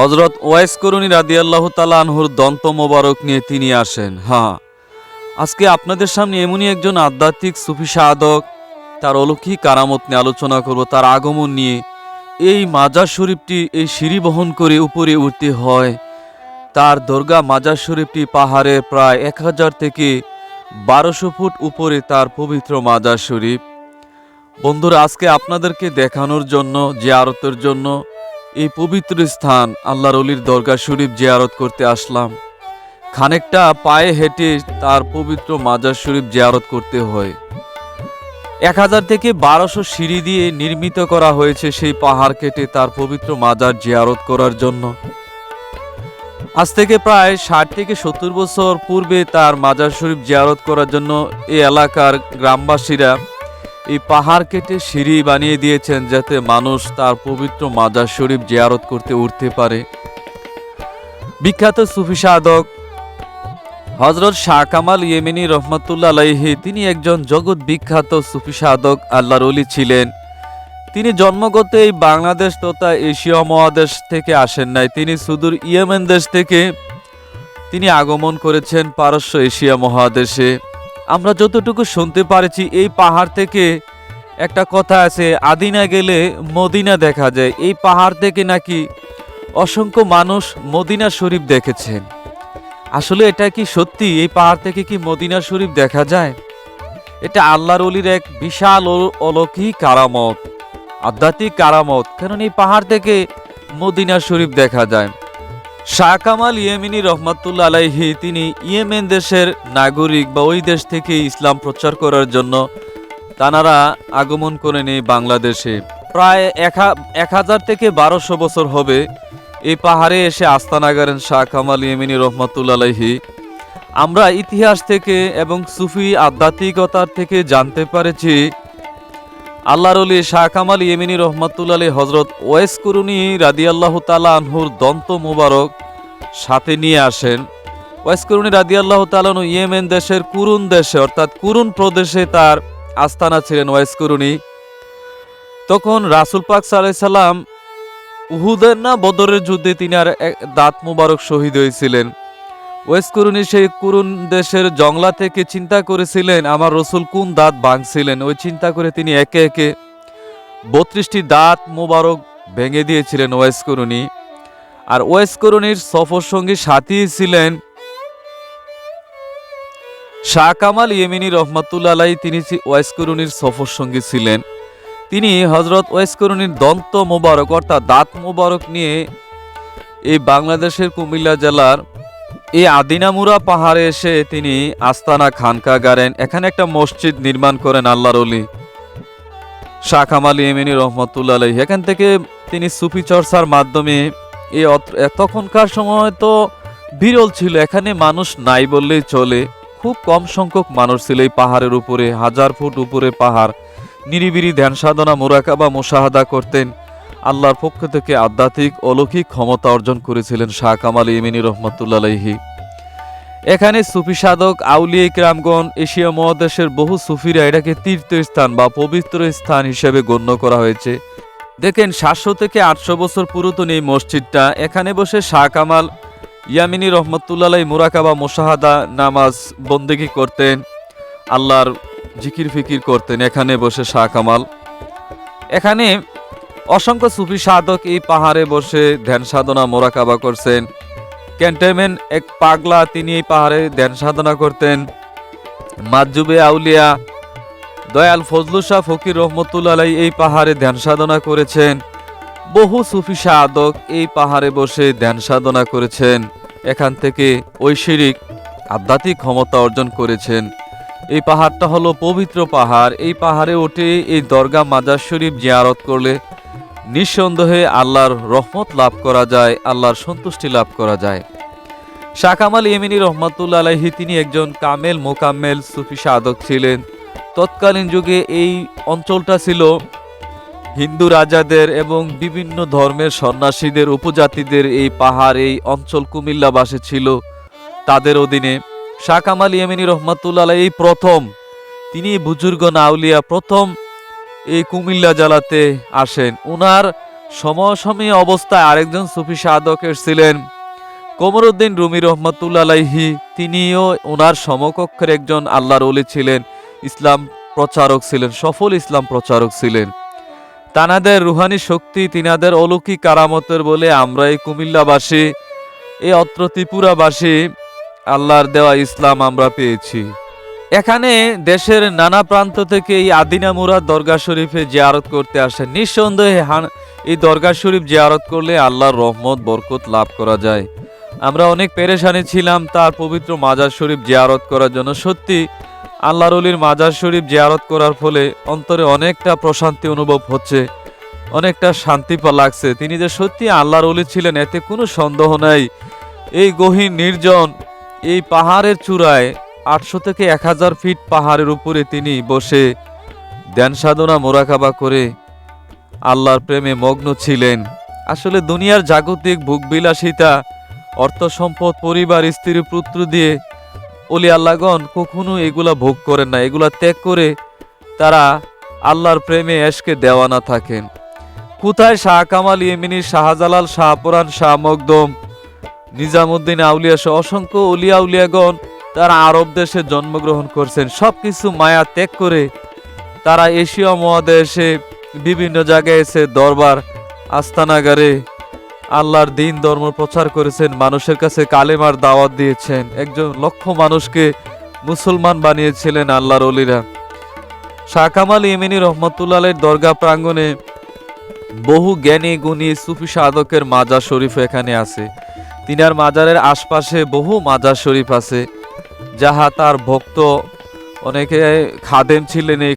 হযরত wise করুনী রাদিয়াল্লাহু তাআলা আনহুর দন্ত মোবারক নিয়ে তিনি আসেন। আজকে আপনাদের সামনে এমনই একজন আধ্যাত্মিক সুফি সাধক, তার অলৌকিক কারামত নিয়ে আলোচনা করব। তার আগমন নিয়ে এই মাজার শরীফটি এই সিঁড়ি বহন করে উপরে উঠতে হয়। তার দরগা মাজার শরীফটি পাহাড়ে প্রায় 1000 থেকে 1200 ফুট উপরে তার পবিত্র মাজার শরীফ। বন্ধুরা, আজকে আপনাদেরকে দেখানোর জন্য, জিয়ারতের জন্য এই পবিত্র স্থান আল্লাহর ওলির দরগা শরীফ জিয়ারত করতে আসলাম। খানিকটা পায়ে হেঁটে তার পবিত্র মাজার শরীফ জিয়ারত করতে হয়। 1000 থেকে 1200 সিঁড়ি দিয়ে নির্মিত করা হয়েছে সেই পাহাড় কেটে তার পবিত্র মাজার জিয়ারত করার জন্য। আজ থেকে প্রায় 60 থেকে 70 বছর পূর্বে তার মাজার শরীফ জিয়ারত করার জন্য এই এলাকার গ্রামবাসীরা এই পাহাড় কেটে সিঁড়ি বানিয়ে দিয়েছেন, যাতে মানুষ তার পবিত্র মাজার শরীফ জিয়ারত করতে উঠতে পারে। বিখ্যাত সুফি সাধক হযরত শাহ কামাল ইয়েমেনি রহমাতুল্লাহ আলাইহি, তিনি একজন জগৎ বিখ্যাত সুফি সাধক আল্লাহর ওলি ছিলেন। তিনি জন্মগত এই বাংলাদেশ তথা এশিয়া মহাদেশ থেকে আসেন নাই, তিনি সুদূর ইয়েমেন দেশ থেকে তিনি আগমন করেছেন পারস্য এশিয়া মহাদেশে। আমরা যতটুকু শুনতে পারছি, এই পাহাড় থেকে একটা কথা আছে, আদিনা গেলে মদিনা দেখা যায়। এই পাহাড় থেকে নাকি অসংখ্য মানুষ মদিনা শরীফ দেখেছেন। আসলে এটা কি সত্যি? এই পাহাড় থেকে কি মদিনা শরীফ দেখা যায়? এটা আল্লাহর ওলির এক বিশাল অলৌকিক কারামত, আধ্যাত্মিক কারামত। কারণ এই পাহাড় থেকে মদিনা শরীফ দেখা যায়। শাহ কামাল ইয়েমেনি রহমাতুল্লাহ আলাইহি, তিনি ইয়েমেন দেশের নাগরিক বা ওই দেশ থেকে ইসলাম প্রচার করার জন্য তানারা আগমন করেন এই বাংলাদেশে। প্রায় 1000 থেকে 1200 বছর হবে এই পাহাড়ে এসে আস্তানা গড়েন শাহ কামাল ইয়েমেনি রহমাতুল্লাহ আলাইহি। আমরা ইতিহাস থেকে এবং সুফি আধ্যাত্মিকতার থেকে জানতে পেরেছি, আল্লাহর ওলি শাহ কামাল ইয়েমেনি রহমাতুল্লাহ আলাইহি হযরত ওয়াইস করুনী রাদিয়াল্লাহু তাআলা আনহুর দন্ত মোবারক সাথে নিয়ে আসেন। ওয়াইস করুনী রাদিয়াল্লাহু তাআলা আনহু ইয়েমেন দেশের কুরুন দেশে, অর্থাৎ কুরুন প্রদেশে তার আস্তানা ছিলেন ওয়াইস করুনী। তখন রাসূল পাক সাল্লাল্লাহু আলাইহি সাল্লাম উহুদের না বদরের যুদ্ধে তিনি আর দাঁত মোবারক শহীদ হয়েছিলেন। ওয়াইস করুনী সেই কুরুন দেশের জংলা থেকে চিন্তা করেছিলেন আমার রসুল কোন দাঁত ভাঙছিলেন। ওই চিন্তা করে তিনি একে একে 32টি দাঁত মোবারক ভেঙে দিয়েছিলেন ওয়াইস করুনী। আর ওয়াইস করুনীর সফর সঙ্গী সাথী ছিলেন শাহ কামাল ইয়েমেনি রহমাতুল্লাহ আলাইহি, তিনি ওয়াইস করুনীর সফর সঙ্গী ছিলেন। তিনি হযরত ওয়াইস করুনীর দন্ত মোবারক অর্থাৎ দাঁত মোবারক নিয়ে এই বাংলাদেশের কুমিল্লা জেলার এই আদিনামুরা পাহাড়ে এসে তিনি আস্তানা খানকা গাড়েন। এখানে একটা মসজিদ নির্মাণ করেন আল্লাহর ওলি শাহ কামাল ইয়েমেনি রহমাতুল্লাহ আলাইহি। এখান থেকে তিনি সুফি চর্চার মাধ্যমে তখনকার সময় তো বিরল ছিল, এখানে মানুষ নাই বললেই চলে, খুব কম সংখ্যক মানুষ ছিল এই পাহাড়ের উপরে। 1000 ফুট উপরে পাহাড়, নিরিবিরি ধ্যান সাধনা মুরাকাবা মুশাহাদা করতেন। আল্লাহর পক্ষ থেকে আধ্যাত্মিক অলৌকিক ক্ষমতা অর্জন করেছিলেন শাহ কামাল ইয়েমেনি রহমাতুল্লাহ আলাইহি। এখানে সুফি সাধক আউলিয়া কিরামগণ, এশিয়া মহাদেশের বহু সুফিরা এটাকে তীর্থস্থান বা পবিত্র স্থান হিসেবে গণ্য করা হয়েছে। দেখেন 700 থেকে 800 বছর পুরাতন এই মসজিদটা, এখানে বসে শাহ কামাল ইয়েমেনি রহমাতুল্লাহ আলাইহি মুরাকাবা মুশাহাদা নামাজ বন্দেগী করতেন, আল্লাহর জিকির ফিকির করতেন এখানে বসে শাহ কামাল। এখানে অসংখ্য সুফি সাধক এই পাহাড়ে বসে ধ্যান সাধনা মোরাকাবা করছেন। ক্যান্টনমেন্ট এক পাগলা, তিনি এই পাহাড়ে ধ্যান সাধনা করতেন। মাজুবে আউলিয়া দয়াল ফজলু শাহ ফকির রহমতুল্লাহ আলাইহি এই পাহাড়ে ধ্যান সাধনা করেছেন। বহু সুফি সাধক এই পাহাড়ে বসে ধ্যান সাধনা করেছেন, এখান থেকে ঐশ্বরিক আধ্যাত্মিক ক্ষমতা অর্জন করেছেন। এই পাহাড়টা হলো পবিত্র পাহাড়। এই পাহাড়ে উঠে এই দরগা মাজার শরীফ জিয়ারত করলে নিঃসন্দেহে আল্লাহর রহমত লাভ করা যায়, আল্লাহর সন্তুষ্টি লাভ করা যায়। শাহ কামাল ইয়েমেনি রহমাতুল্লাহ আলাইহি, তিনি একজন কামেল মোকাম্মেল সুফি সাধক ছিলেন। তৎকালীন যুগে এই অঞ্চলটা ছিল হিন্দু রাজাদের এবং বিভিন্ন ধর্মের সন্ন্যাসীদের, উপজাতিদের এই পাহাড়, এই অঞ্চল কুমিল্লাবাসী ছিল তাদের অধীনে। শাহ কামাল ইয়েমেনি রহমাতুল্লাহ আলাইহি প্রথম, তিনি বুজুর্গ আউলিয়া প্রথম এই কুমিল্লা জেলাতে আসেন। উনার সমসাময়ী অবস্থায় আরেকজন সুফি সাধক ছিলেন কমরউদ্দিন রুমি রহমাতুল্লাহ আলাইহি। তিনিও ওনার সমকক্ষের একজন আল্লাহর ওলি ছিলেন, ইসলাম প্রচারক ছিলেন, সফল ইসলাম প্রচারক ছিলেন। তানাদের রুহানি শক্তি, তিনাদের অলৌকিক কারামতের বলে আমরা এই কুমিল্লাবাসী, এই অত্র ত্রিপুরাবাসী আল্লাহর দেওয়া ইসলাম আমরা পেয়েছি। এখানে দেশের নানা প্রান্ত থেকে এই আদিনা মুরাদ দরগা শরীফে জিয়ারত করতে আসেন। নিঃসন্দেহে এই দরগা শরীফ জিয়ারত করলে আল্লাহর রহমত বরকত লাভ করা যায়। আমরা অনেক পেরেশানি ছিলাম তার পবিত্র মাজার শরীফ জিয়ারত করার জন্য। সত্যি আল্লাহর ওলির মাজার শরীফ জিয়ারত করার ফলে অন্তরে অনেকটা প্রশান্তি অনুভব হচ্ছে, অনেকটা শান্তি লাগছে। তিনি যে সত্যি আল্লাহর ওলি ছিলেন এতে কোনো সন্দেহ নাই। এই গহীন নির্জন এই পাহাড়ের চূড়ায় 800 থেকে 1000 ফিট পাহাড়ের উপরে তিনি বসে ধ্যান সাধনা মোরাকাবা করে আল্লাহর প্রেমে মগ্ন ছিলেন। আসলে দুনিয়ার জাগতিক ভোগবিলাসিতা, অর্থ সম্পদ, পরিবার, স্ত্রী, পুত্র দিয়ে ওলি আল্লাহগণ কখনো এগুলা ভোগ করেন না। এগুলা ত্যাগ করে তারা আল্লাহর প্রেমে এশকে দেওয়ানা থাকেন। কোথায় শাহ কামাল ইয়েমিনি, শাহজালাল, শাহপুরান, শাহ মকদম, নিজামুদ্দিন আউলিয়া সহ অসংখ্য উলিয়া উলিয়াগণ তারা আরব দেশে জন্মগ্রহণ করছেন। সবকিছু মায়া ত্যাগ করে তারা এশীয় মহাদেশে বিভিন্ন জায়গায় এসে দরবার আস্তানাগারে আল্লাহর দিন ধর্ম প্রচার করেছেন, মানুষের কাছে কালেমার দাওয়াত দিয়েছেন, 1 লক্ষ মানুষকে মুসলমান বানিয়েছিলেন আল্লাহর ওলিরা। শাহ কামাল ইয়েমিনি রহমতুল্লাহ আলাইহির দরগা প্রাঙ্গণে বহু জ্ঞানী গুণী সুফি সাধকের মাজার শরীফ এখানে আছে। তিনার মাজারের আশপাশে বহু মাজার শরীফ আছে, যাহা তার ভক্ত অনেকে খাদেম ছিলেন এই